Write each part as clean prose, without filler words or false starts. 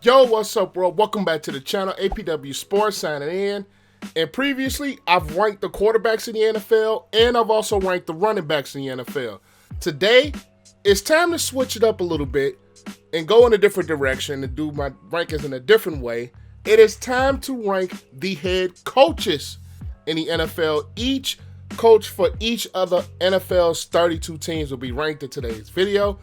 Yo, what's up, bro? Welcome back to the channel. APW Sports signing in. And previously, I've ranked the quarterbacks in the NFL, and I've also ranked the running backs in the NFL. Today, it's time to switch it up a little bit and go in a different direction and do my rankings in a different way. It is time to rank the head coaches in the NFL. Each coach for each of the NFL's 32 teams will be ranked in today's video.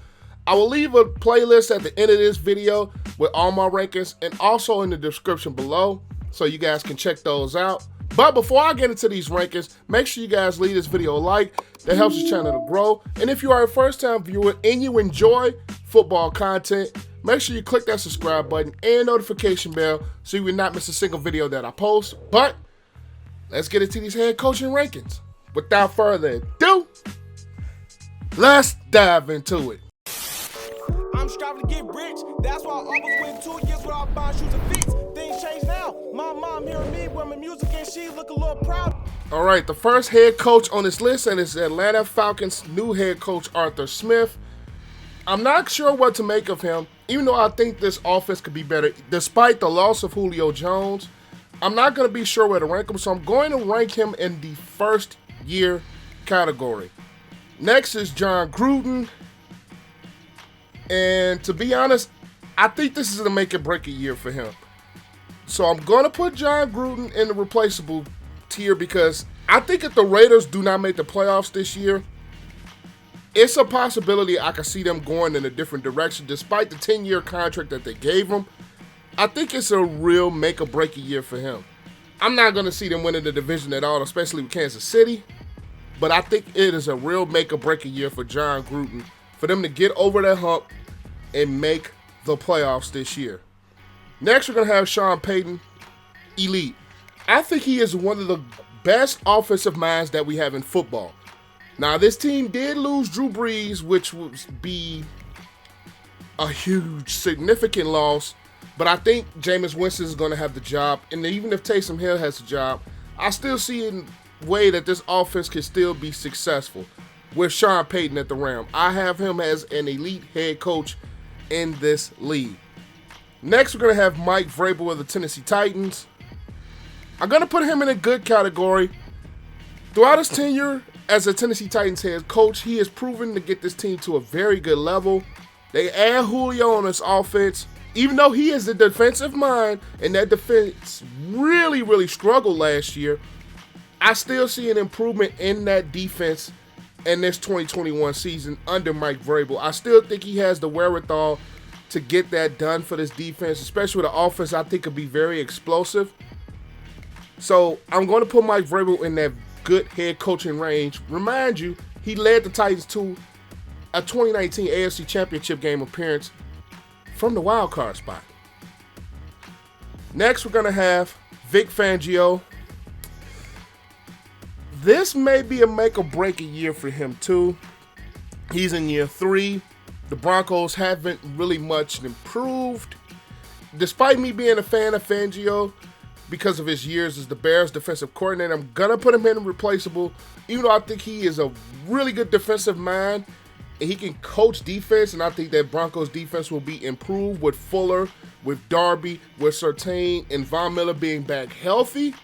I will leave a playlist at the end of this video with all my rankings and also in the description below so you guys can check those out. But before I get into these rankings, make sure you guys leave this video a like. That helps the channel to grow. And if you are a first-time viewer and you enjoy football content, make sure you click that subscribe button and notification bell so you will not miss a single video that I post. But let's get into these head coaching rankings. Without further ado, let's dive into it. I'm striving to get rich. That's why I almost went 2 years without buying shoes and feet. Things change now. My mom hearing me with my music and she look a little proud. All right, the first head coach on this list and is Atlanta Falcons' new head coach, Arthur Smith. I'm not sure what to make of him, even though I think this offense could be better. Despite the loss of Julio Jones, I'm not going to be sure where to rank him, so I'm going to rank him in the first year category. Next is John Gruden. And to be honest, I think this is a make or break a year for him. So I'm going to put John Gruden in the replaceable tier because I think if the Raiders do not make the playoffs this year, it's a possibility I could see them going in a different direction despite the 10-year contract that they gave him. I think it's a real make or break a year for him. I'm not going to see them winning the division at all, especially with Kansas City. But I think it is a real make or break a year for John Gruden for them to get over that hump and make the playoffs this year. Next, we're going to have Sean Payton, elite. I think he is one of the best offensive minds that we have in football. Now, this team did lose Drew Brees, which would be a huge, significant loss. But I think Jameis Winston is going to have the job. And even if Taysom Hill has the job, I still see a way that this offense can still be successful with Sean Payton at the helm. I have him as an elite head coach in this league. Next, we're going to have Mike Vrabel of the Tennessee Titans. I'm going to put him in a good category. Throughout his tenure as a Tennessee Titans head coach, he has proven to get this team to a very good level. They add Julio on this offense. Even though he is a defensive mind and that defense really struggled last year, I still see an improvement in that defense in this 2021 season under Mike Vrabel. I still think he has the wherewithal to get that done for this defense, especially with the offense I think could be very explosive. So I'm going to put Mike Vrabel in that good head coaching range. Remind you, he led the Titans to a 2019 AFC Championship game appearance from the wild card spot. Next, we're going to have Vic Fangio. This may be a make or break a year for him too. He's in year 3. The Broncos haven't really much improved. Despite me being a fan of Fangio because of his years as the Bears defensive coordinator, I'm going to put him in replaceable, even though I think he is a really good defensive mind and he can coach defense, and I think that Broncos defense will be improved with Fuller, with Darby, with Surtain, and Von Miller being back healthy.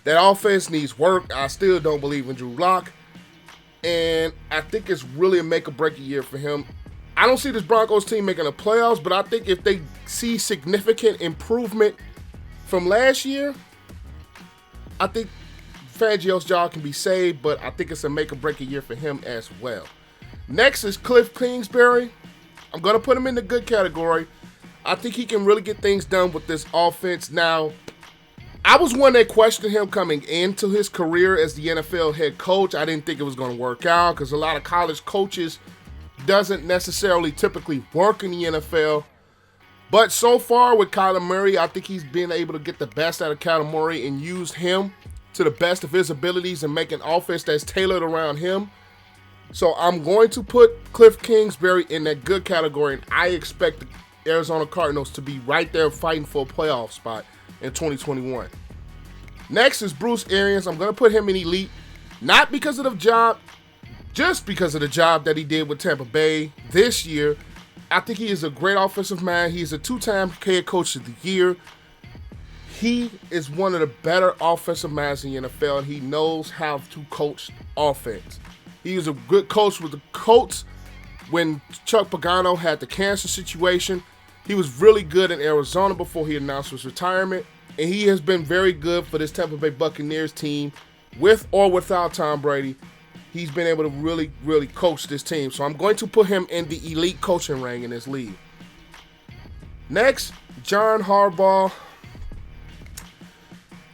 That offense needs work. I still don't believe in Drew Lock. And I think it's really a make or break a year for him. I don't see this Broncos team making the playoffs, but I think if they see significant improvement from last year, I think Fangio's job can be saved, but I think it's a make or break a year for him as well. Next is Cliff Kingsbury. I'm going to put him in the good category. I think he can really get things done with this offense. Now, I was one that questioned him coming into his career as the NFL head coach. I didn't think it was going to work out because a lot of college coaches doesn't necessarily typically work in the NFL. But so far with Kyler Murray, I think he's been able to get the best out of Kyler Murray and use him to the best of his abilities and make an offense that's tailored around him. So I'm going to put Cliff Kingsbury in that good category, and I expect the Arizona Cardinals to be right there fighting for a playoff spot in 2021. Next is Bruce Arians. I'm going to put him in elite, not because of the job, just because of the job that he did with Tampa Bay this year. I think he is a great offensive mind. He is a 2-time head coach of the year. He is one of the better offensive minds in the NFL, and he knows how to coach offense. He was a good coach with the Colts when Chuck Pagano had the cancer situation. He was really good in Arizona before he announced his retirement, and he has been very good for this Tampa Bay Buccaneers team, with or without Tom Brady. He's been able to really, really coach this team. So I'm going to put him in the elite coaching rank in this league. Next, John Harbaugh.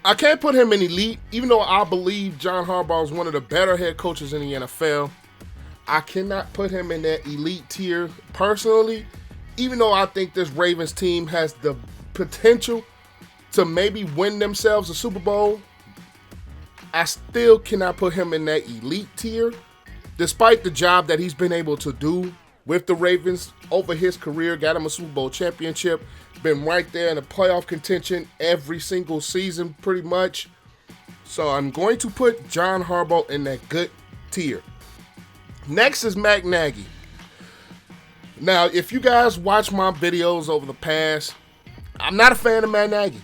I can't put him in elite, even though I believe John Harbaugh is one of the better head coaches in the NFL. I cannot put him in that elite tier personally, even though I think this Ravens team has the potential to maybe win themselves a Super Bowl. I still cannot put him in that elite tier, despite the job that he's been able to do with the Ravens over his career. Got him a Super Bowl championship, been right there in the playoff contention every single season pretty much. So I'm going to put John Harbaugh in that good tier. Next is Matt Nagy. Now, if you guys watch my videos over the past, I'm not a fan of Matt Nagy.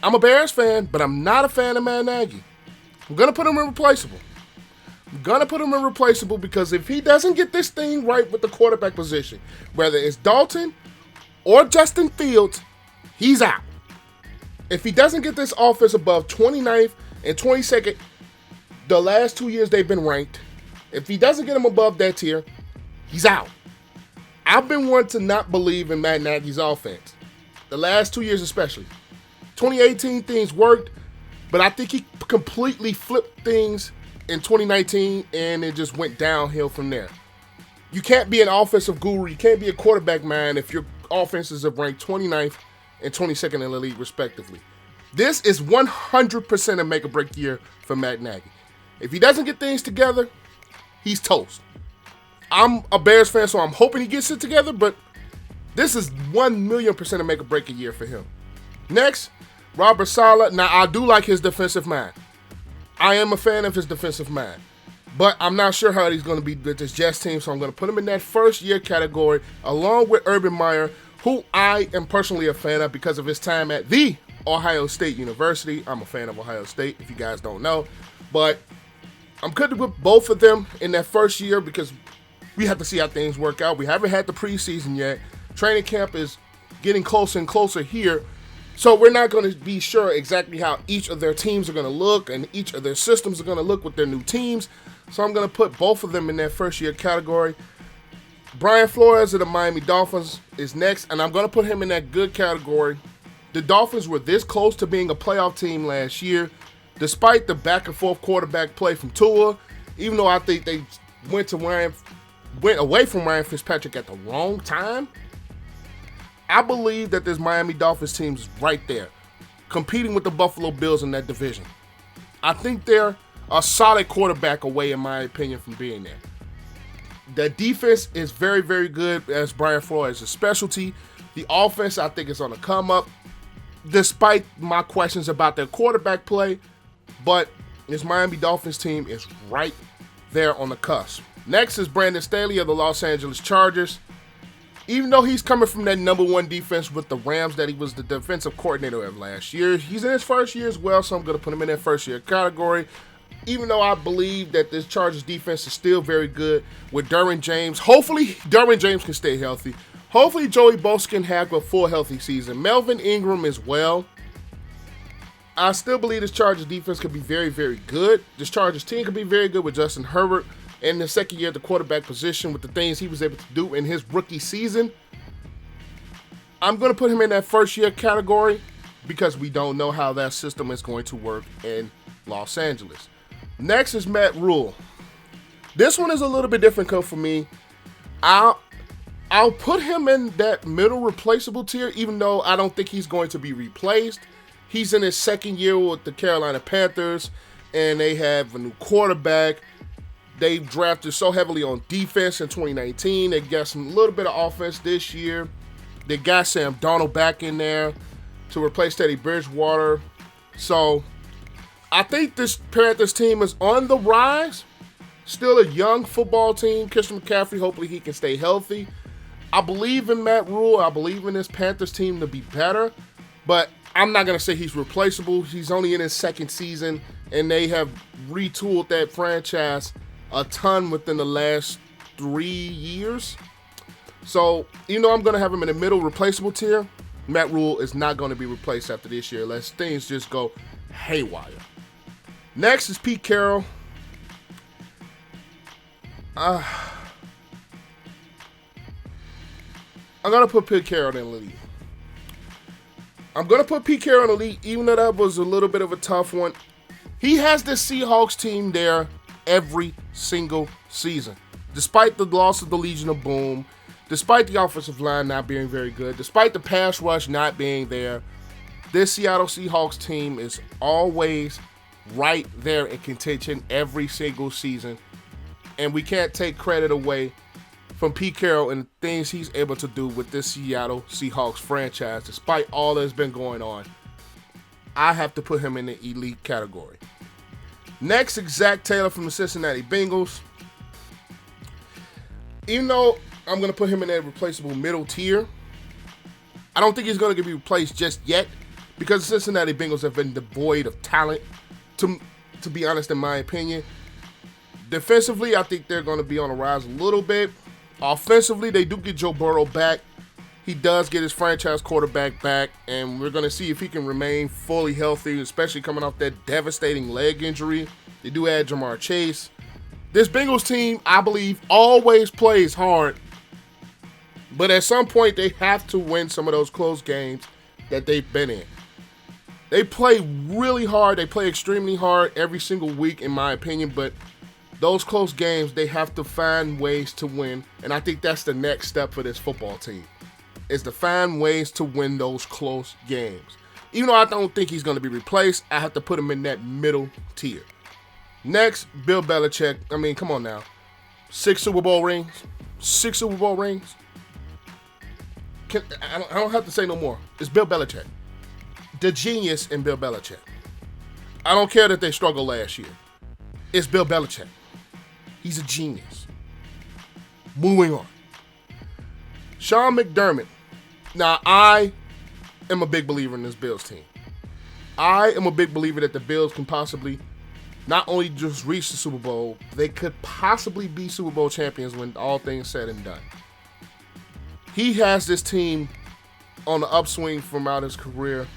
I'm a Bears fan, but I'm not a fan of Matt Nagy. I'm going to put him in replaceable. Because if he doesn't get this thing right with the quarterback position, whether it's Dalton or Justin Fields, he's out. If he doesn't get this offense above 29th and 22nd, the last 2 years they've been ranked, if he doesn't get them above that tier, he's out. I've been one to not believe in Matt Nagy's offense. The last 2 years especially. 2018 things worked, but I think he completely flipped things in 2019, and it just went downhill from there. You can't be an offensive guru. You can't be a quarterback man if your offenses are ranked 29th and 22nd in the league, respectively. This is 100% a make-or-break year for Matt Nagy. If he doesn't get things together, he's toast. I'm a Bears fan, so I'm hoping he gets it together, but this is 1,000,000% a make-or-break year for him. Next, Robert Salah. Now, I do like his defensive mind. I am a fan of his defensive mind. But I'm not sure how he's going to be with this Jets team, so I'm going to put him in that first-year category, along with Urban Meyer, who I am personally a fan of because of his time at the Ohio State University. I'm a fan of Ohio State, if you guys don't know. But I'm good with both of them in that first year because we have to see how things work out. We haven't had the preseason yet. Training camp is getting closer and closer here. So we're not going to be sure exactly how each of their teams are going to look and each of their systems are going to look with their new teams. So I'm going to put both of them in that first-year category. Brian Flores of the Miami Dolphins is next, and I'm going to put him in that good category. The Dolphins were this close to being a playoff team last year, despite the back-and-forth quarterback play from Tua, even though I think they went away from Ryan Fitzpatrick at the wrong time. I believe that this Miami Dolphins team is right there, competing with the Buffalo Bills in that division. I think they're a solid quarterback away, in my opinion, from being there. The defense is very, very good, as Brian Flores' specialty. The offense, I think, is on the come up, despite my questions about their quarterback play. But this Miami Dolphins team is right there on the cusp. Next is Brandon Staley of the Los Angeles Chargers. Even though he's coming from that number one defense with the Rams that he was the defensive coordinator of last year, he's in his first year as well, so I'm going to put him in that first year category. Even though I believe that this Chargers defense is still very good with Derwin James. Hopefully, Derwin James can stay healthy. Hopefully, Joey Bosa can have a full healthy season. Melvin Ingram as well. I still believe this Chargers defense could be very, very good. This Chargers team could be very good with Justin Herbert in the second year at the quarterback position with the things he was able to do in his rookie season. I'm going to put him in that first year category because we don't know how that system is going to work in Los Angeles. Next is Matt Rule. This one is a little bit different for me. I'll put him in that middle replaceable tier, even though I don't think he's going to be replaced. He's in his second year with the Carolina Panthers, and they have a new quarterback. They drafted so heavily on defense in 2019. They got some little bit of offense this year. They got Sam Darnold back in there to replace Teddy Bridgewater. So I think this Panthers team is on the rise. Still a young football team. Christian McCaffrey, hopefully he can stay healthy. I believe in Matt Rule. I believe in this Panthers team to be better, but I'm not going to say he's replaceable. He's only in his second season, and they have retooled that franchise a ton within the last 3 years. So, I'm going to have him in the middle replaceable tier. Matt Rule is not going to be replaced after this year unless things just go haywire. Next is Pete Carroll. I'm going to put Pete Carroll in the league. I'm going to put Pete Carroll in the league, even though that was a little bit of a tough one. He has the Seahawks team there every single season. Despite the loss of the Legion of Boom, despite the offensive line not being very good, despite the pass rush not being there, this Seattle Seahawks team is always right there in contention every single season. And we can't take credit away from Pete Carroll and the things he's able to do with this Seattle Seahawks franchise, despite all that's been going on. I have to put him in the elite category. Next is Zach Taylor from the Cincinnati Bengals. Even though I'm going to put him in that replaceable middle tier, I don't think he's going to be replaced just yet because the Cincinnati Bengals have been devoid of talent, to be honest, in my opinion. Defensively, I think they're going to be on the rise a little bit. Offensively, they do get Joe Burrow back. He does get his franchise quarterback back, and we're going to see if he can remain fully healthy, especially coming off that devastating leg injury. They do add Jamar Chase. This Bengals team, I believe, always plays hard, but at some point they have to win some of those close games that they've been in. They play really hard. They play extremely hard every single week, in my opinion, but those close games, they have to find ways to win, and I think that's the next step for this football team, is to find ways to win those close games. Even though I don't think he's going to be replaced, I have to put him in that middle tier. Next, Bill Belichick. I mean, come on now. 6 Super Bowl rings. 6 Super Bowl rings. I don't have to say no more. It's Bill Belichick. The genius in Bill Belichick. I don't care that they struggled last year. It's Bill Belichick. He's a genius. Moving on. Sean McDermott. Now, I am a big believer in this Bills team. I am a big believer that the Bills can possibly not only just reach the Super Bowl, they could possibly be Super Bowl champions when all things said and done. He has this team on the upswing throughout his career.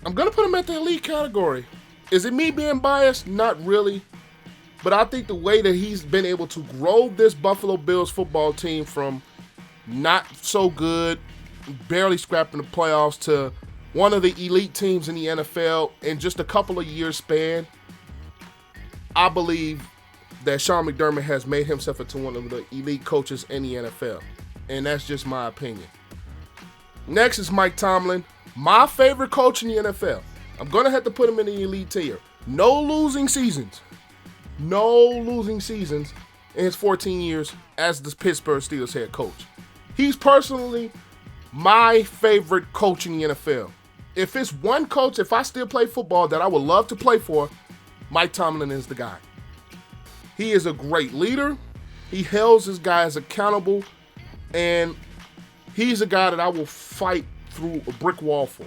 I'm going to put him at the elite category. Is it me being biased? Not really. But I think the way that he's been able to grow this Buffalo Bills football team from not so good, barely scrapping the playoffs, to one of the elite teams in the NFL in just a couple of years span, I believe that Sean McDermott has made himself into one of the elite coaches in the NFL. And that's just my opinion. Next is Mike Tomlin, my favorite coach in the NFL. I'm going to have to put him in the elite tier. No losing seasons. No losing seasons in his 14 years as the Pittsburgh Steelers head coach. He's personally my favorite coach in the NFL. If it's one coach, if I still play football, that I would love to play for, Mike Tomlin is the guy. He is a great leader. He holds his guys accountable, and he's a guy that I will fight through a brick wall for.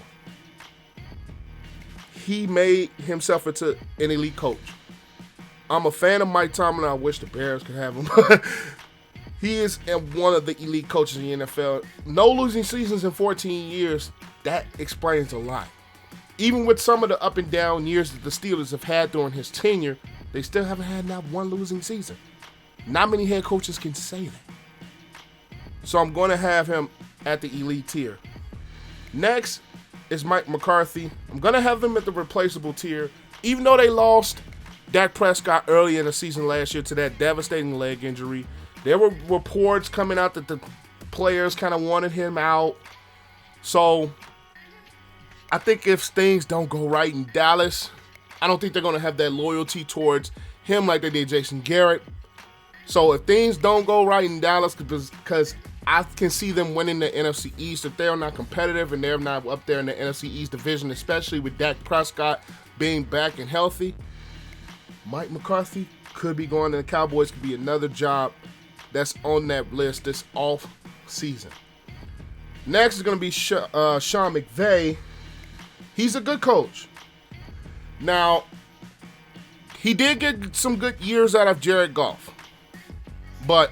He made himself into an elite coach. I'm a fan of Mike Tomlin. I wish the Bears could have him. He is one of the elite coaches in the NFL. No losing seasons in 14 years. That explains a lot. Even with some of the up and down years that the Steelers have had during his tenure, they still haven't had not one losing season. Not many head coaches can say that. So I'm going to have him at the elite tier. Next is Mike McCarthy. I'm going to have him at the replaceable tier. Even though they lost Dak Prescott early in the season last year to that devastating leg injury, there were reports coming out that the players kind of wanted him out. So I think if things don't go right in Dallas, I don't think they're going to have that loyalty towards him like they did Jason Garrett. So if things don't go right in Dallas, because I can see them winning the NFC East, if they're not competitive and they're not up there in the NFC East division, especially with Dak Prescott being back and healthy, Mike McCarthy could be going to the Cowboys, could be another job that's on that list this off season. Next is going to be Sean McVay. He's a good coach. Now, he did get some good years out of Jared Goff. But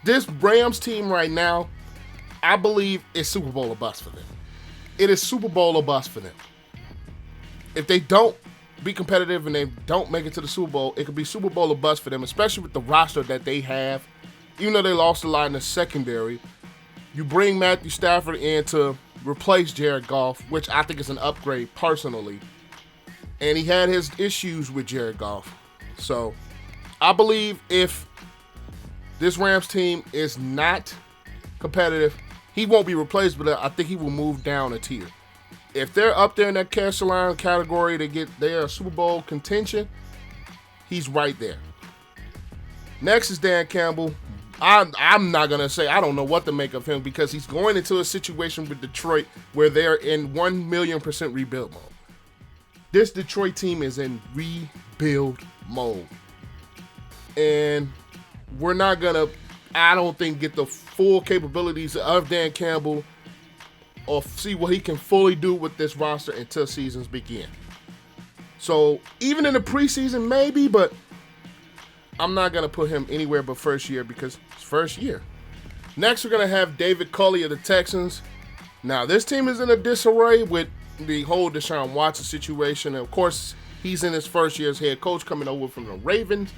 this Rams team right now, I believe, is Super Bowl or bust for them. It is Super Bowl or bust for them. If they don't be competitive and they don't make it to the Super Bowl, it could be Super Bowl or bust for them, especially with the roster that they have. Even though they lost a lot in the secondary, you bring Matthew Stafford in to replace Jared Goff, which I think is an upgrade personally. And he had his issues with Jared Goff. So I believe if this Rams team is not competitive, he won't be replaced, but I think he will move down a tier. If they're up there in that Carolina category to get their Super Bowl contention, he's right there. Next is Dan Campbell. I'm not going to say I don't know what to make of him because he's going into a situation with Detroit where they're in 1,000,000% rebuild mode. This Detroit team is in rebuild mode. And we're not going to, I don't think, get the full capabilities of Dan Campbell or see what he can fully do with this roster until seasons begin. So even in the preseason, maybe, but I'm not going to put him anywhere but first year because it's first year. Next, we're going to have David Culley of the Texans. Now, this team is in a disarray with the whole Deshaun Watson situation. And of course, he's in his first year as head coach coming over from the Ravens.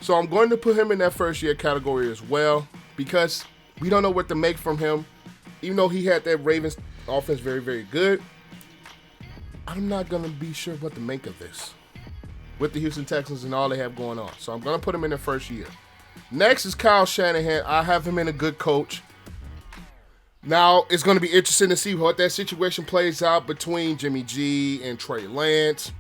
So I'm going to put him in that first year category as well because we don't know what to make from him. Even though he had that Ravens offense very, very good, I'm not going to be sure what to make of this with the Houston Texans and all they have going on. So I'm going to put him in the first year. Next is Kyle Shanahan. I have him in a good coach. Now, it's going to be interesting to see what that situation plays out between Jimmy G and Trey Lance.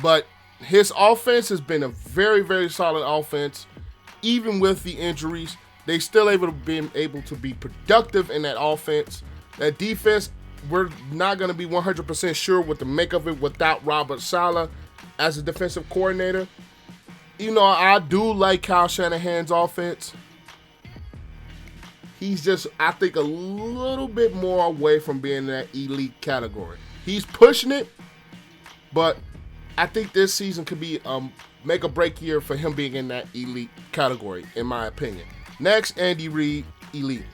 But his offense has been a very, very solid offense. Even with the injuries, they still able to be productive in that offense. That defense, we're not going to be 100% sure what to make of it without Robert Salah as a defensive coordinator. You know, I do like Kyle Shanahan's offense. He's just, I think, a little bit more away from being in that elite category. He's pushing it, but I think this season could be make or break year for him being in that elite category, in my opinion. Next, Andy Reid, elite.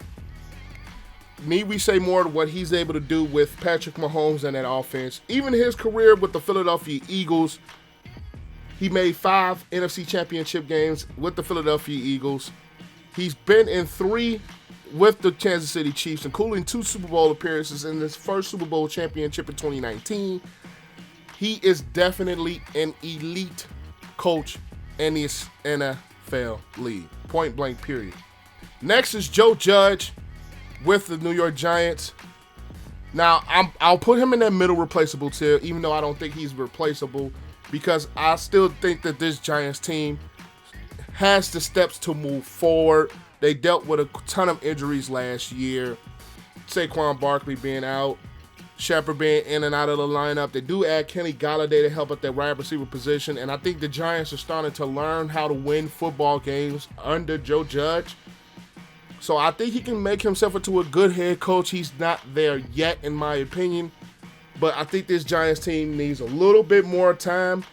Need we say more to what he's able to do with Patrick Mahomes and that offense? Even his career with the Philadelphia Eagles, he made 5 NFC Championship games with the Philadelphia Eagles. He's been in 3 with the Kansas City Chiefs, including 2 Super Bowl appearances in his first Super Bowl championship in 2019. He is definitely an elite coach in the NFL league. Point blank, period. Next is Joe Judge with the New York Giants. Now, I'll put him in that middle replaceable tier, even though I don't think he's replaceable, because I still think that this Giants team has the steps to move forward. They dealt with a ton of injuries last year. Saquon Barkley being out, Shepard being in and out of the lineup. They do add Kenny Golladay to help at that wide receiver position, and I think the Giants are starting to learn how to win football games under Joe Judge. So I think he can make himself into a good head coach. He's not there yet, in my opinion, but I think this Giants team needs a little bit more time,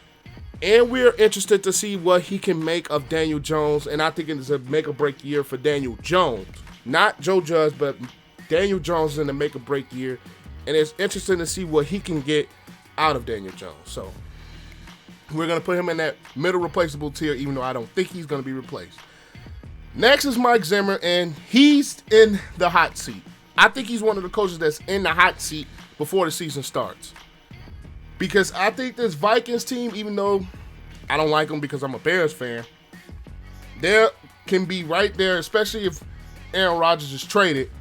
and we're interested to see what he can make of Daniel Jones, and I think it's a make-or-break year for Daniel Jones. Not Joe Judge, but Daniel Jones is in the make-or-break year. And it's interesting to see what he can get out of Daniel Jones. So we're going to put him in that middle replaceable tier, even though I don't think he's going to be replaced. Next is Mike Zimmer, and he's in the hot seat. I think he's one of the coaches that's in the hot seat before the season starts. Because I think this Vikings team, even though I don't like them because I'm a Bears fan, they can be right there, especially if Aaron Rodgers is traded.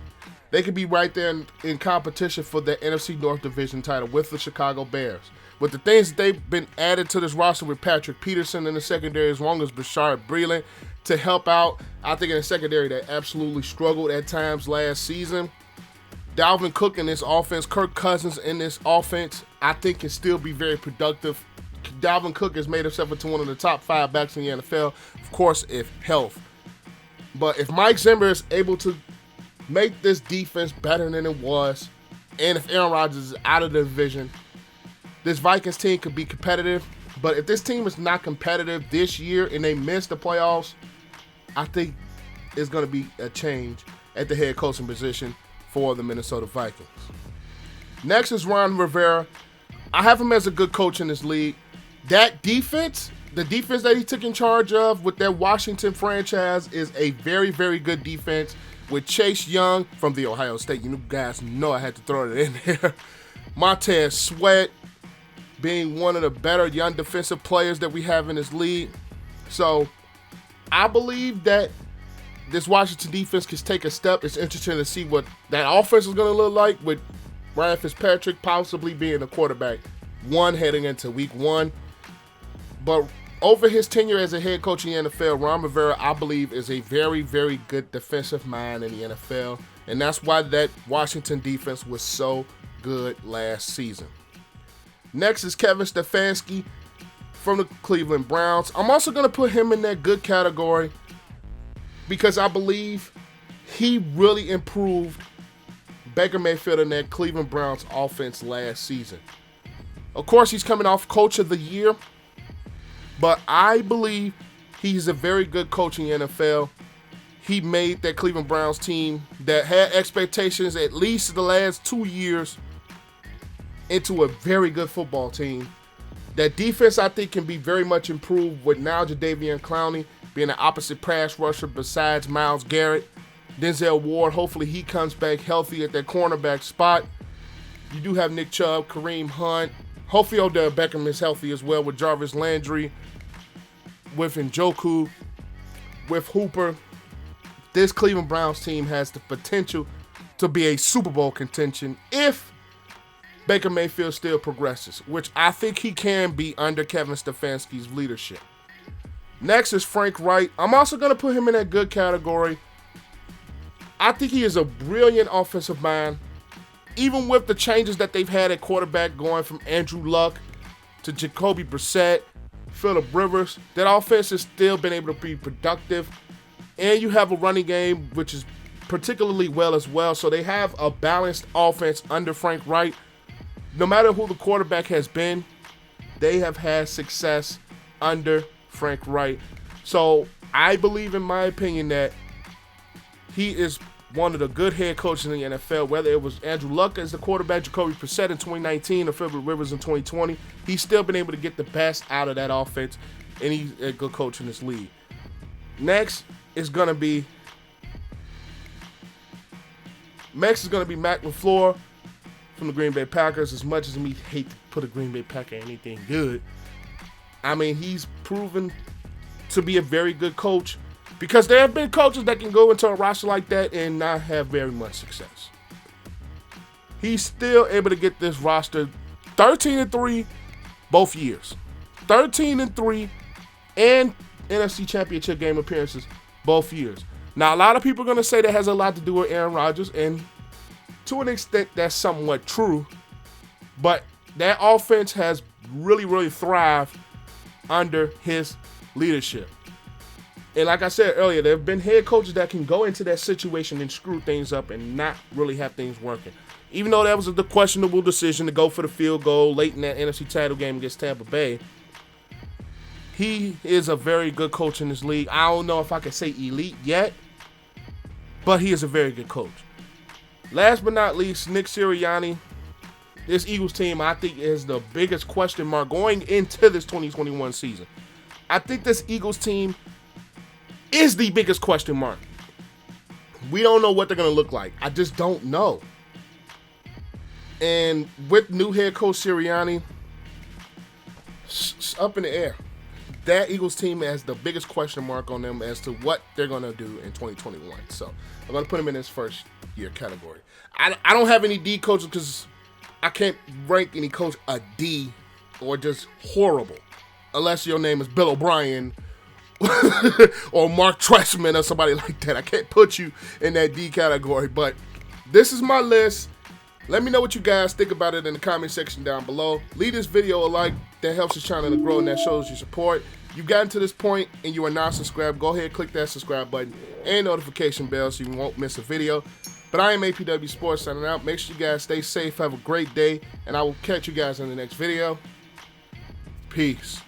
They could be right there in competition for the NFC North Division title with the Chicago Bears. With the things that they've been added to this roster with Patrick Peterson in the secondary, as long as Bashard Breeland to help out. I think in the secondary they absolutely struggled at times last season. Dalvin Cook in this offense, Kirk Cousins in this offense, I think can still be very productive. Dalvin Cook has made himself into one of the top 5 backs in the NFL, of course, if health. But if Mike Zimmer is able to make this defense better than it was, and if Aaron Rodgers is out of the division, this Vikings team could be competitive. But if this team is not competitive this year and they miss the playoffs, I think it's going to be a change at the head coaching position for the Minnesota Vikings. Next is Ron Rivera. I have him as a good coach in this league. That defense, the defense that he took in charge of with that Washington franchise, is a very, very good defense with Chase Young from the Ohio State. You guys know I had to throw it in there. Montez Sweat being one of the better young defensive players that we have in this league. So I believe that this Washington defense can take a step. It's interesting to see what that offense is going to look like with Ryan Fitzpatrick possibly being the quarterback one heading into week 1. But over his tenure as a head coach in the NFL, Ron Rivera, I believe, is a very, very good defensive mind in the NFL. And that's why that Washington defense was so good last season. Next is Kevin Stefanski from the Cleveland Browns. I'm also going to put him in that good category because I believe he really improved Baker Mayfield and that Cleveland Browns offense last season. Of course, he's coming off Coach of the Year, but I believe he's a very good coach in the NFL. He made that Cleveland Browns team that had expectations at least the last 2 years into a very good football team. That defense, I think, can be very much improved with now Jadeveon Clowney being an opposite pass rusher besides Myles Garrett. Denzel Ward, hopefully he comes back healthy at that cornerback spot. You do have Nick Chubb, Kareem Hunt. Hopefully Odell Beckham is healthy as well with Jarvis Landry, with Njoku, with Hooper. This Cleveland Browns team has the potential to be a Super Bowl contention if Baker Mayfield still progresses, which I think he can be under Kevin Stefanski's leadership. Next is Frank Wright. I'm also going to put him in that good category. I think he is a brilliant offensive mind. Even with the changes that they've had at quarterback, going from Andrew Luck to Jacoby Brissett, Phillip Rivers, that offense has still been able to be productive. And you have a running game, which is particularly well as well. So they have a balanced offense under Frank Wright. No matter who the quarterback has been, they have had success under Frank Wright. So I believe, in my opinion, that he is one of the good head coaches in the NFL. Whether it was Andrew Luck as the quarterback, Jacoby Brissett in 2019, or Phillip Rivers in 2020, he's still been able to get the best out of that offense, and he's a good coach in this league. Next is going to be Mac LaFleur from the Green Bay Packers. As much as we hate to put a Green Bay Packer in anything good, I mean, he's proven to be a very good coach, because there have been coaches that can go into a roster like that and not have very much success. He's still able to get this roster 13-3 both years. 13-3 and NFC Championship game appearances both years. Now, a lot of people are going to say that has a lot to do with Aaron Rodgers, and to an extent, that's somewhat true. But that offense has really, really thrived under his leadership. And like I said earlier, there have been head coaches that can go into that situation and screw things up and not really have things working. Even though that was the questionable decision to go for the field goal late in that NFC title game against Tampa Bay, he is a very good coach in this league. I don't know if I can say elite yet, but he is a very good coach. Last but not least, Nick Sirianni. This Eagles team, I think, is the biggest question mark going into this 2021 season. I think this Eagles team is the biggest question mark. We don't know what they're going to look like. I just don't know. And with new head coach Sirianni, it's up in the air. That Eagles team has the biggest question mark on them as to what they're going to do in 2021. So I'm going to put them in this first year category. I don't have any D coaches because I can't rank any coach a D or just horrible, unless your name is Bill O'Brien or Mark Trestman or somebody like that. I can't put you in that D category, but this is my list. Let me know what you guys think about it in the comment section down below. Leave this video a like. That helps this channel to grow and that shows your support. you've gotten to this point and you are not subscribed, go ahead, click that subscribe button and notification bell so you won't miss a video. But I am APW Sports signing out. Make sure you guys stay safe, have a great day, and I will catch you guys in the next video. Peace.